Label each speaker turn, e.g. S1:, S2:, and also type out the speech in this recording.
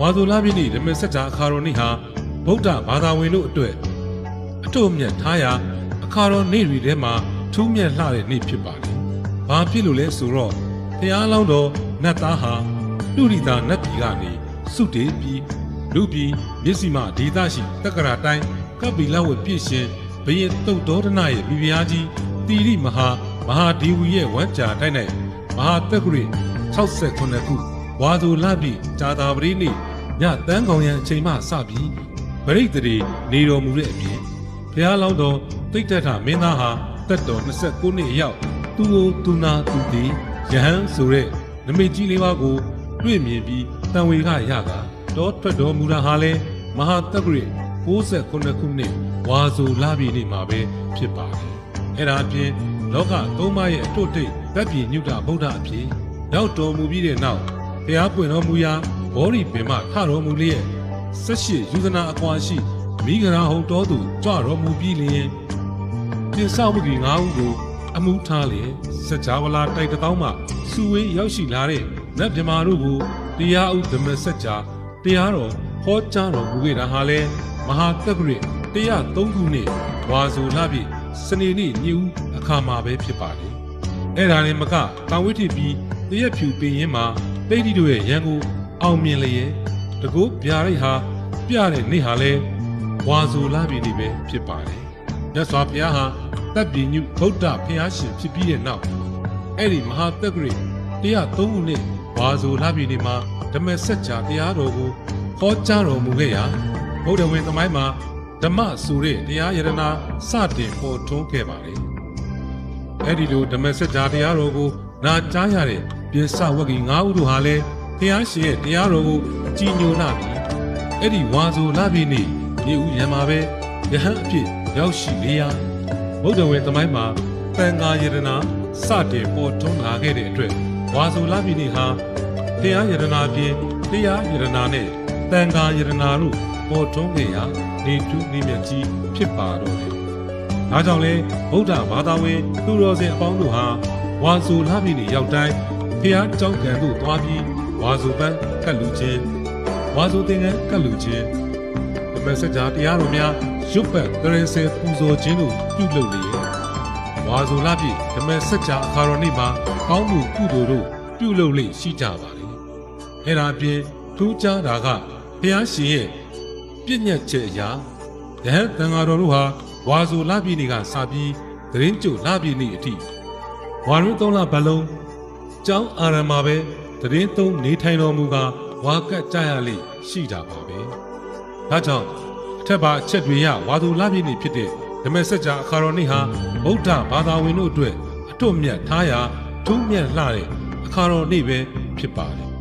S1: ဝါဆိုလပြည့်နေ့ဓမ္မစကြာအခါတော်နေ့ဟာဗုဒ္ဓဘာသာဝင်တို့အတွက်အထွတ်အမြတ်ထားရာအခါတော်နေ့တွေထဲမှာထူးမြတ်လှတဲ့နေ့ဖြစ်ပါတယ်။ဘာဖြစ်လို့လဲဆိုတော့ဘုရားလောင်းတော်နတ်သားဟာလူရိတာနတ်ပြည်ကနေစုတေပြီးလူပြည်မျက်စိမှဒေသရှိတက္ကရာတိုင်းကပ္ပိလဝတ်ပြည့်ရှင်ဘုရင်သုတ်တော်ဒနရဲ့မိဖုရားကြီးတိရိမဟာဒေဝီရဲ့ဝမ်းကြာတိုက်၌မဟာတက္ကရာ69ခုဝါဆိုလပြည့်ဇာတာပတိနေ့ညတန်းကောင်ရန်အချိန်မှစပြီးပရိသေတွေနေတော်မူတဲ့အပြင်ဘုရားလောင်းတော်တိဋ္ဌထမင်းသားဟာတက်တော်29နှစ်အရောက်သူ့ကိုသူနာသူသည်ယဟန်ဆိုတဲ့နမိတ်ကြီးလေးပါးကိုတွေ့မြင်ပြီးတန်ဝေကရကတော်ထွက်တော်မူတာဟာလဲမဟာတက္ကရာ69ခုနှစ်ဝါဆိုလပြည့်နေ့မှာပဲဖြစ်ပါတယ်။အဲ့ဒါအပြင်လောကသုံးပါးရဲ့အထွတ်ထိပ်ဗတ်ပြည်ညုတဗုဒ္ဓအဖြစ်ရောက်တော်မူပြီးတဲ့နောက်ဘုရားပွင့်တော်မူရာဘောဓိပင်မထတော်မူလျက်18ယူဇနာအကွာရှိမိဂရာဟုံတော်သူကြွတော်မူပြီးလျင်ပြင်ဆောက်မှုကြီး9ဦးကိုအမှုထားလျက်စัจ java လာတိုက်တောင်းမှစုဝေးရောက်ရှိလာတဲ့နတ်မြမာတို့ကိုတရားဥဓမ္မစัจ जाတရားတော်ဟောကြားတော်မူခဲ့တာဟာလဲမဟာတက္ကရာ103ခုနှစ်ဝါဆိုလပြည့်စနေနေ့ညဦးအခါမှာပဲဖြစ်ပါတယ်။အဲ့ဒါလည်းမကတာဝိထိပြီးတရက်ဖြူပင်ရင်မှာတိတ်တိတို့ရဲ့ရန်ကိုအောင်မြင်လျက်တကုတ်ဗျာရိတ်ဟာပြတဲ့နေ့ဟာလဲဝါဆိုလပြည့်နေ့ပဲဖြစ်ပါတယ်။မြတ်စွာဘုရားဟာတပ်ပြည်ညုဗုဒ္ဓဘုရားရှင်ဖြစ်ပြီးတဲ့နောက်အဲ့ဒီမဟာတက္ကရာ103ခုနှစ်ဝါဆိုလပြည့်နေ့မှာဓမ္မစัจ जाတရားတော်ကိုဟောကြားတော်မူခဲ့ရာဗုဒ္ဓဝင်သမိုင်းမှာဓမ္မဆိုတဲ့တရားယရနာစတင်ပေါ်ထွန်းခဲ့ပါလေ။အဲ့ဒီလိုဓမ္မစัจ जाတရားတော်ကိုနာကြားရတဲ့ပြင်စဝဂ္ဂီ9ဦးတို့ဟာလည်းဘုရားရှင်ရဲ့တရားတော်ကိုကြည်ညိုလာပြီးအဲ့ဒီဝါဆိုလပြည့်နေ့မြေဦးရံမှာပဲယဟန်အဖြစ်ရောက်ရှိလေရာဗုဒ္ဓဝင်သမိုင်းမှာသံဃာယရနာစတင်ပေါ်ထွန်းလာခဲ့တဲ့အတွက်ဝါဆိုလပြည့်နေ့ဟာဘုရားယရနာပြင်တရားယရနာနဲ့သံဃာယရနာတို့ပေါ်ထွန်းခဲ့ရာနေထူးနေမြတ်ကြီးဖြစ်ပါတော့တယ်။ဒါကြောင့်လဲဗုဒ္ဓဘာသာဝင်သူတော်စင်အပေါင်းတို့ဟာဝါဆိုလပြည့်နေ့ရောက်တိုင်းဘုရားကျောင်းကံသို့သွားပြီးဝါဆိုပန်းကတ်လူခြင်းဝါဆိုသင်္ကန်းကတ်လူခြင်းဓမ္မစัจ जाတရားတော်များရွတ်ပတ်ကရင်ဆယ်ပူဇော်ခြင်းတို့ပြုလုပ်လျက်ဝါဆိုလပြည့်ဓမ္မစัจ जाအခါတော်နေ့မှာကောင်းမှုကုသိုလ်တို့ပြုလုပ်လေ့ရှိကြပါလေ။အဲ့ဒါအပြင်ထူးခြားတာကဘုရားရှင်ရဲ့ပြည့်ညတ်ချက်အရာယဟန်သံဃာတော်တို့ဟာဝါဆိုလပြည့်နေ့ကစပြီးသတင်းကြိုလပြည့်နေ့အထိဝါရင်း3လပတ်လုံးကျောင်းအာရမပဲသတင်းသုံးနေထိုင်တော်မူကဝါကတ်ကြရလေရှိတာပါပဲ။ဒါကြောင့်အထက်ပါအချက်တွေရဝါဆိုလပြည့်နေ့ဖြစ်တဲ့ဓမ္မစัจ जाအခါတော်နေ့ဟာဗုဒ္ဓဘာသာဝင်တို့အတွက်အထွတ်မြတ်ထားရာထူးမြတ်လှတဲ့အခါတော်နေ့ပဲဖြစ်ပါတယ်